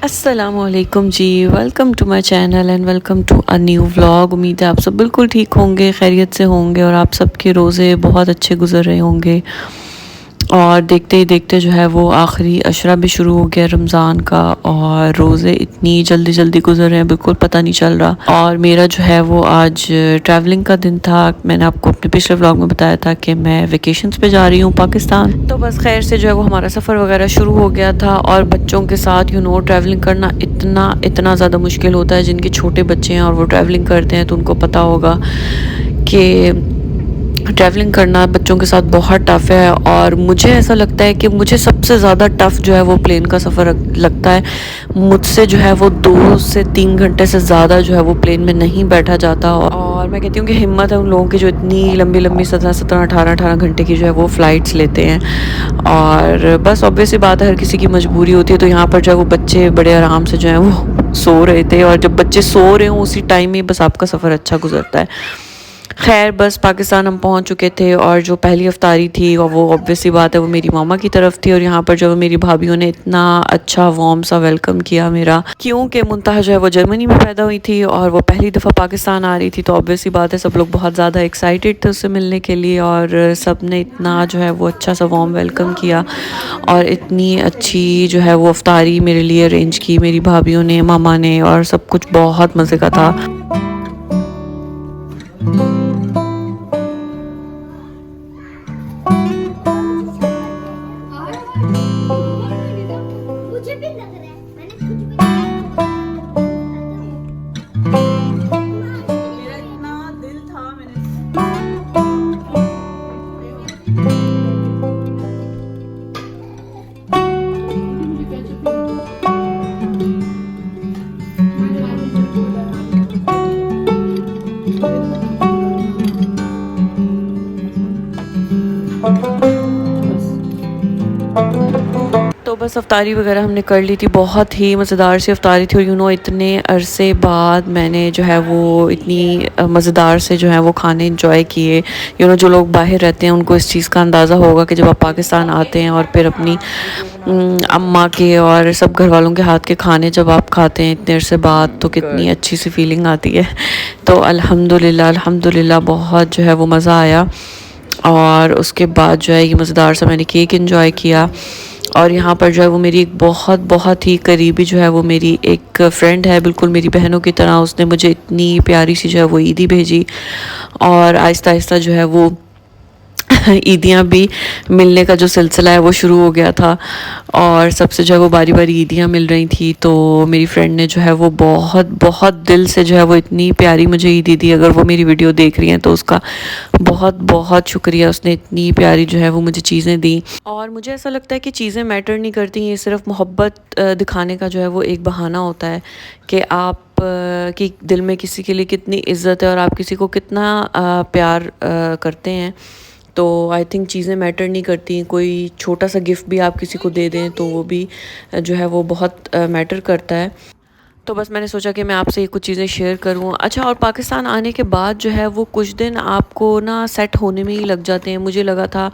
अस्सलामुअलैकुम ji, welcome to my channel and welcome to a new vlog. उम्मीद है आप सब बिल्कुल ठीक होंगे, खैरियत से होंगे और आप सबके रोज़े बहुत अच्छे गुजर रहे होंगे। और देखते ही देखते जो है वो आखिरी अशरा भी शुरू हो गया रमज़ान का, और रोज़े इतनी जल्दी जल्दी गुजर रहे हैं बिल्कुल पता नहीं चल रहा। और मेरा जो है वो आज ट्रैवलिंग का दिन था। मैंने आपको अपने पिछले व्लॉग में बताया था कि मैं वेकेशंस पे जा रही हूँ पाकिस्तान। तो बस खैर से जो है वो हमारा सफ़र वगैरह शुरू हो गया था। और बच्चों के साथ ट्रैवलिंग करना इतना इतना ज़्यादा मुश्किल होता है। जिनके छोटे बच्चे हैं और वो ट्रैवलिंग करते हैं तो उनको पता होगा कि ट्रैवलिंग करना बच्चों के साथ बहुत टफ़ है। और मुझे ऐसा लगता है कि मुझे सबसे ज़्यादा टफ़ जो है वो प्लेन का सफ़र लगता है। मुझसे जो है वो 2 से 3 घंटे से ज़्यादा जो है वो प्लेन में नहीं बैठा जाता। और मैं कहती हूँ कि हिम्मत है उन लोगों की जो इतनी लंबी लंबी 17-18 घंटे की जो है वो फ़्लाइट्स लेते हैं। और बस ऑब्वियस सी बात है, हर किसी की मजबूरी होती है। तो यहाँ पर जो है वो बच्चे बड़े आराम से जो है वो सो रहे थे, और जब बच्चे सो रहे हों उसी टाइम में बस आपका सफ़र अच्छा गुजरता है। खैर बस पाकिस्तान हम पहुंच चुके थे, और जो पहली अफ्तारी थी और वो ऑब्वियस सी बात है वो मेरी मामा की तरफ थी। और यहाँ पर जो मेरी भाभीयों ने इतना अच्छा वार्म सा वेलकम किया मेरा, क्योंकि मुंतहा जो है वो जर्मनी में पैदा हुई थी और वो पहली दफ़ा पाकिस्तान आ रही थी। तो ऑब्वियस सी बात है सब लोग बहुत ज़्यादा एक्साइटेड थे उससे मिलने के लिए, और सब ने इतना जो है वो अच्छा सा वार्म वेलकम किया। और इतनी अच्छी जो है वो अफ्तारी मेरे लिए अरेंज की मेरी भाभीयों ने, मामा ने, और सब कुछ बहुत मज़े का था। तो बस अफ्तारी वगैरह हमने कर ली थी, बहुत ही मज़ेदार सी अफ्तारी थी। और इतने अरसे बाद मैंने जो है वो इतनी मज़ेदार से जो है वो खाने इंजॉय किए। जो लोग बाहर रहते हैं उनको इस चीज़ का अंदाज़ा होगा कि जब आप पाकिस्तान आते हैं और फिर अपनी अम्मा के और सब घर वालों के हाथ के खाने जब आप खाते हैं इतने अरसे बाद, तो कितनी अच्छी सी फीलिंग आती है। तो अल्हम्दुलिल्लाह अल्हम्दुलिल्लाह बहुत जो है वो मज़ा आया। और उसके बाद जो है ये मज़ेदार सा मैंने केक एंजॉय किया। और यहाँ पर जो है वो मेरी एक बहुत बहुत ही करीबी जो है वो मेरी एक फ्रेंड है, बिल्कुल मेरी बहनों की तरह। उसने मुझे इतनी प्यारी सी जो है वो ईदी भेजी, और आहिस्ता आहिस्ता जो है वो ईदियाँ भी मिलने का जो सिलसिला है वो शुरू हो गया था। और सबसे जो है वो बारी बारी ईदियाँ मिल रही थी। तो मेरी फ्रेंड ने जो है वो बहुत बहुत दिल से जो है वो इतनी प्यारी मुझे ईदी दी। अगर वो मेरी वीडियो देख रही हैं तो उसका बहुत बहुत शुक्रिया, उसने इतनी प्यारी जो है वो मुझे चीज़ें दी। और मुझे ऐसा लगता है कि चीज़ें मैटर नहीं करती, ये सिर्फ मोहब्बत दिखाने का जो है वो एक बहाना होता है कि आप कि दिल में किसी के लिए कितनी इज़्ज़त है और आप किसी को कितना प्यार करते हैं। तो आई थिंक चीज़ें मैटर नहीं करती। कोई छोटा सा गिफ्ट भी आप किसी को दे दें तो वो भी जो है वो बहुत मैटर करता है। तो बस मैंने सोचा कि मैं आपसे ये कुछ चीज़ें शेयर करूँ। अच्छा, और पाकिस्तान आने के बाद जो है वो कुछ दिन आपको ना सेट होने में ही लग जाते हैं। मुझे लगा था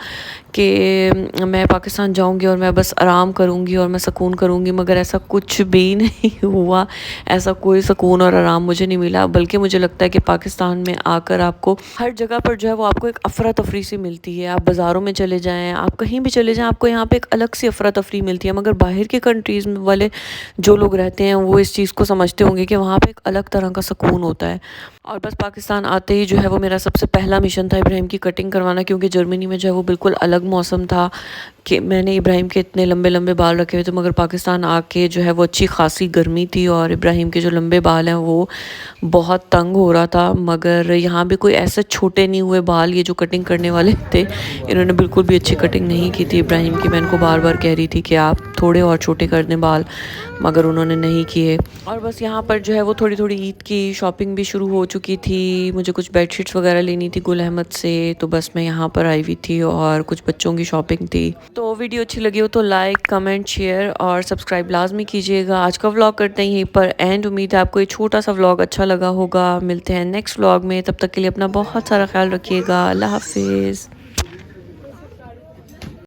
कि मैं पाकिस्तान जाऊंगी और मैं बस आराम करूंगी और मैं सुकून करूंगी, मगर ऐसा कुछ भी नहीं हुआ। ऐसा कोई सुकून और आराम मुझे नहीं मिला, बल्कि मुझे लगता है कि पाकिस्तान में आकर आपको हर जगह पर जो है वो आपको एक अफरा तफरी सी मिलती है। आप बाज़ारों में चले जाएँ, आप कहीं भी चले जाएँ, आपको यहाँ पे एक अलग सी अफरा तफरी मिलती है। मगर बाहर के कंट्रीज़ वाले जो लोग रहते हैं वो इस चीज़ को समझते होंगे कि वहाँ पे एक अलग तरह का सुकून होता है। और बस पाकिस्तान आते ही जो है वो मेरा सबसे पहला मिशन था इब्राहिम की कटिंग करवाना, क्योंकि जर्मनी में जो है वो बिल्कुल अलग अलग मौसम था कि मैंने इब्राहिम के इतने लंबे लंबे बाल रखे हुए थे, मगर पाकिस्तान आके जो है वो अच्छी खासी गर्मी थी और इब्राहिम के जो लंबे बाल हैं वो बहुत तंग हो रहा था। मगर यहाँ भी कोई ऐसे छोटे नहीं हुए बाल, ये जो कटिंग करने वाले थे इन्होंने बिल्कुल भी अच्छी कटिंग नहीं की थी इब्राहिम की। मैं इनको बार बार कह रही थी कि आप थोड़े और छोटे कर दें बाल, मगर उन्होंने नहीं किए। और बस यहाँ पर जो है वो थोड़ी थोड़ी ईद की शॉपिंग भी शुरू हो चुकी थी। मुझे कुछ बेडशीट्स वगैरह लेनी थी गुल अहमद से, तो बस मैं यहाँ पर आई हुई थी और कुछ बच्चों की शॉपिंग थी। तो वीडियो अच्छी लगी हो तो लाइक कमेंट शेयर और सब्सक्राइब लाजमी कीजिएगा। आज का व्लॉग करते हैं यहीं पर एंड। उम्मीद है आपको ये छोटा सा व्लॉग अच्छा लगा होगा। मिलते हैं नेक्स्ट व्लॉग में, तब तक के लिए अपना बहुत सारा ख्याल रखिएगा। अल्लाह हाफिज़।